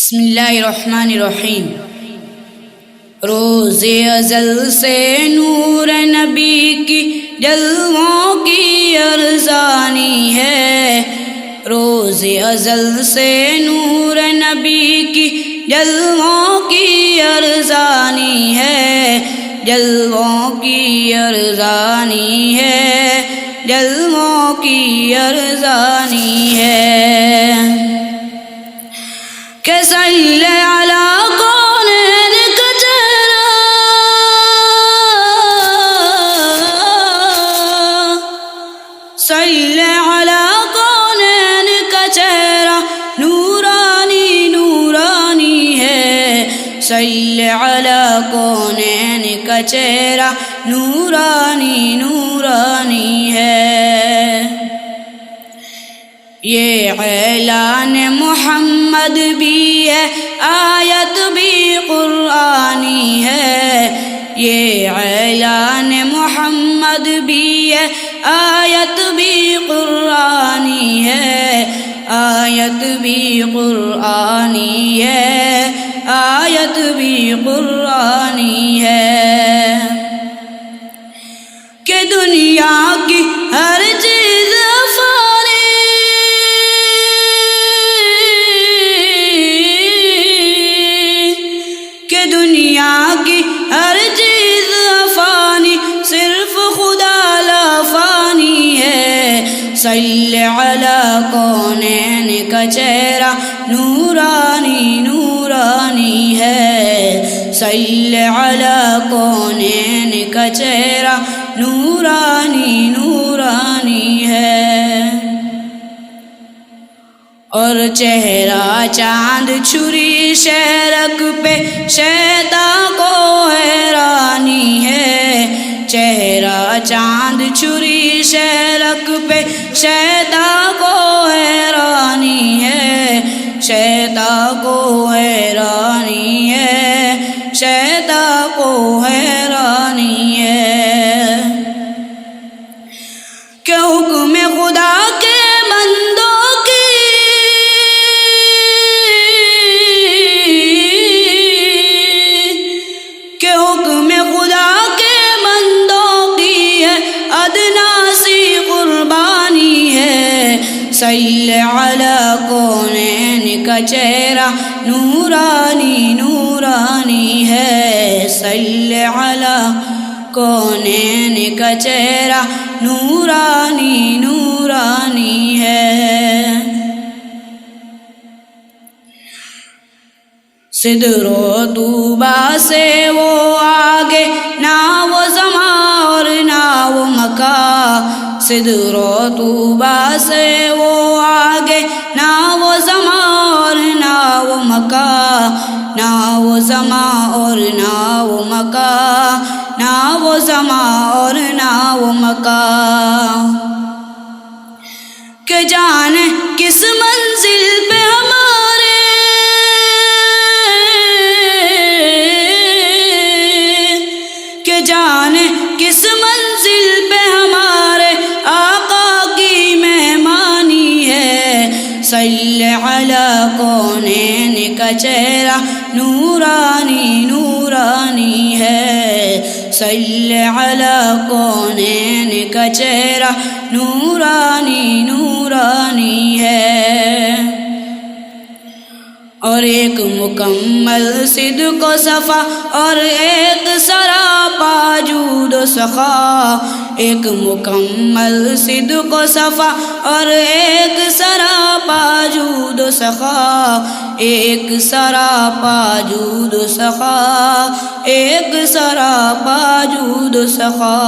بسم اللہ الرحمن الرحیم۔ روز ازل سے نور نبی کی جلووں کی ارزانی ہے، روز ازل سے نور نبی کی جلووں کی ارزانی ہے، جلووں کی ارزانی ہے، جلووں کی ارزانی ہے۔ کہ صلی علی کونین کا چہرہ، صلی علی کونین کا چہرہ نورانی نورانی ہے، صلی علی کونین کا چہرہ نورانی نورانی ہے۔ یہ اعلان محمد بھی ہے، آیت بھی قرآنی ہے، یہ اعلان محمد بھی ہے، آیت بھی قرآنی ہے، آیت بھی قرآنی ہے، آیت بھی قرآنی ہے۔ کہ دنیا کی ہر چیز دنیا کی ہر چیز فانی، صرف خدا لا فانی ہے، صلی علی کونین کا چہرہ نورانی نورانی ہے، صلی علی کونین کا چہرہ نورانی نورانی ہے۔ اور چہرہ چاند چھری شہرک پہ شیطاں کو حیرانی ہے، چہرہ چاند چھری شہرک پہ شیطاں کو حیرانی ہے، شیطاں کو حیرانی ہے، شیطاں کو حیرانی ہے۔ کہ حکم خدا کے صلی علی کونین کا چہرہ نورانی نورانی ہے، صلی علی کونین کا چہرہ نورانی نورانی ہے۔ صدر و طوبیٰ سے وہ آگے، نہ وہ زماں اور نہ وہ مکان، صدر و طوبیٰ سے وہ آگے، نہ وہ زماں اور نہ وہ مکان، نہ وہ زماں اور نہ وہ مکان، نہ وہ زماں اور نہ وہ مکان۔ کہ جانے کس منزل پہ ہمارے، کہ جانے کس منزل پہ ہمارے آقا کی مہمانی ہے، صلی علی کونین کا چہرہ نورانی نورانی ہے، صلی علی کونین کا چہرہ نورانی نورانی ہے۔ اور ایک مکمل صدق و صفا، اور ایک سراپا جود و سخا، ایک مکمل صدق و صفا اور ایک سراپا جود و سخا، ایک سراپا جود و سخا، ایک سراپا جود و سخا۔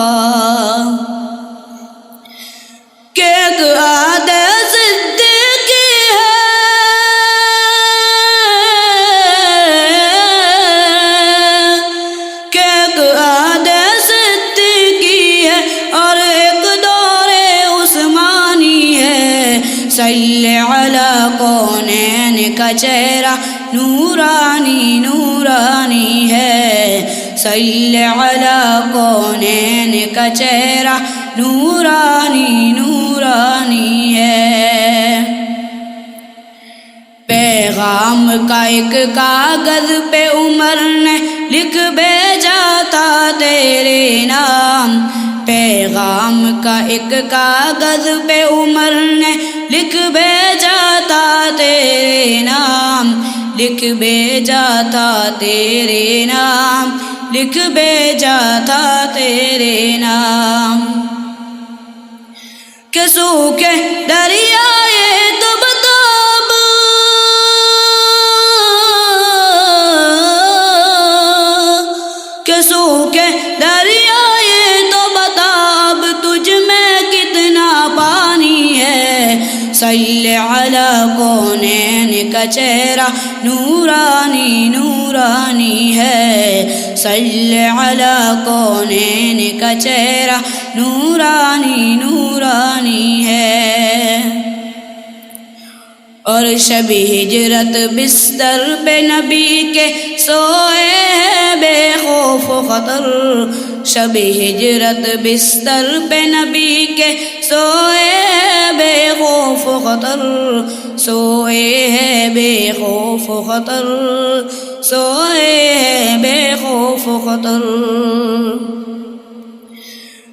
کہ ایک عہد صدیقی ہے، کہ ایک عہد صدیقی ہے اور ایک دور عثمانی ہے، صلی علی کونین کا چہرہ نورانی نورانی ہے، صلی علی کونین کا چہرہ نورانی نورانی ہے۔ پیغام کا ایک کاغذ پہ عمر نے لکھ بھیجا تھا تیرے نام، پیغام کا ایک کاغذ پہ عمر نے لکھ بھیجا تھا تیرے نام، لکھ بھیجا تھا تیرے نام، لکھ بھیجا تھا تیرے نام۔ کہ سوکھے دریائے تب تاب، کہ سوکھے دریائے تب تاب، تجھ میں کتنا پانی ہے، صلی علی کونین کا چہرہ نورانی نورانی ہے، صلی علی کونین کا چہرہ نورانی نورانی ہے۔ اور شب ہجرت بستر پہ نبی کے سوئے ہیں بے خوف و خطر، شب ہجرت بستر پہ نبی کے سوئے ہیں بے خوف و خطر، سوئے ہیں بے خوف و خطر، سوئے ہیں بے خوف و خطر۔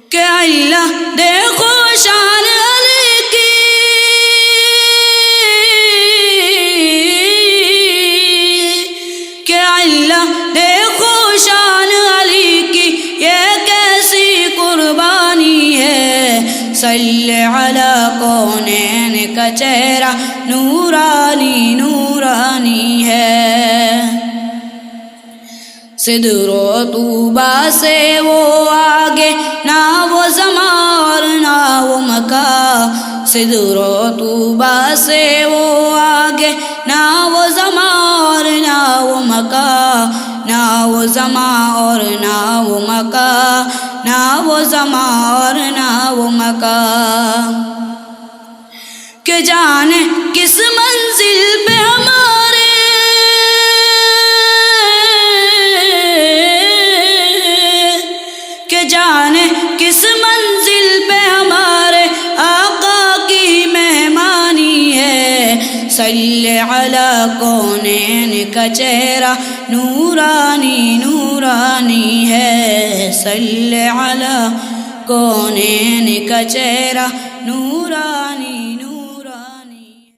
کہ اللہ دیکھو شان علی کی، کہ اللہ دیکھو شان علی کی، یہ کیسی قربانی ہے، صلی علی کونین کا چہرہ نورانی نورانی ہے۔ صدر و طوبا سے وہ آگے نہ وہ زمان اور نہ وہ مکان، صدر و طوبا سے وہ آگے نہ وہ زمان اور نہ وہ مکان، نہ وہ زمان اور نہ وہ مکان، نہ وہ زمان اور نہ وہ مکان۔ کہ جانے کس منزل پہ ہمارے، کہ جانے کس منزل پہ ہمارے آقا کی مہمانی ہے، صلی علی کونین کا چہرہ نورانی نورانی ہے، صلی علی کونین کا چہرہ نورانی